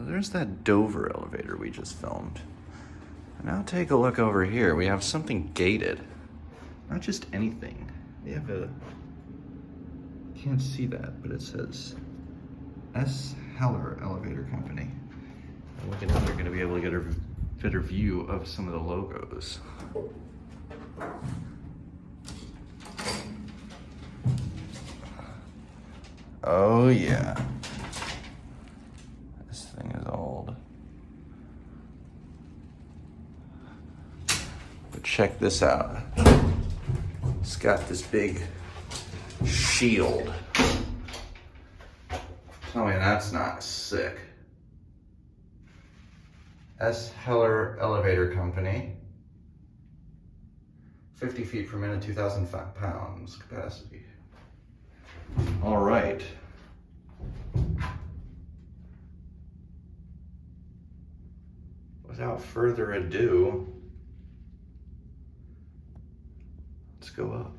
So there's that Dover elevator we just filmed. And now take a look over here. We have something gated. Not just anything. They have a, can't see that, but it says S. Heller Elevator Company. And looking at, they're gonna be able to get a better view of some of the logos. Oh yeah. This thing is old. But check this out. It's got this big shield. Tell me that's not sick. S. Heller Elevator Company. 50 feet per minute, 2,000 pounds capacity. All right. Without further ado, let's go up.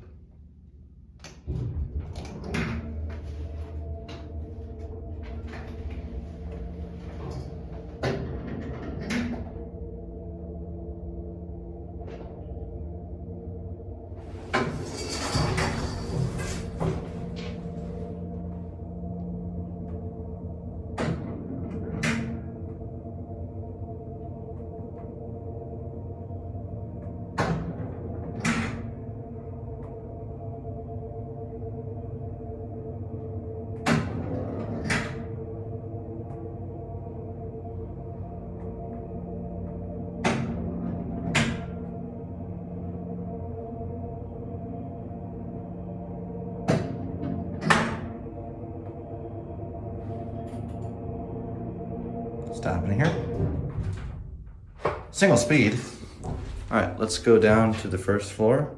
Stopping here. Single speed. All right, let's go down to the first floor.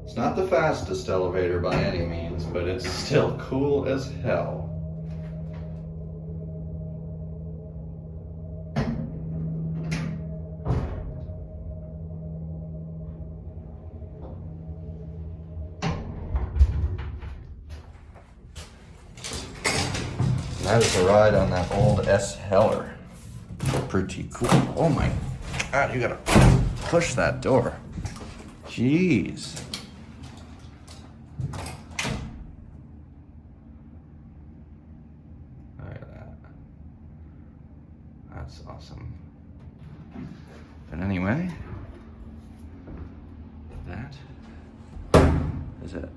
It's not the fastest elevator by any means, but it's still cool as hell. That is a ride on that old S. Heller. Pretty cool. Oh my God, you gotta push that door. Jeez. Look at that. That's awesome. But anyway, that is it.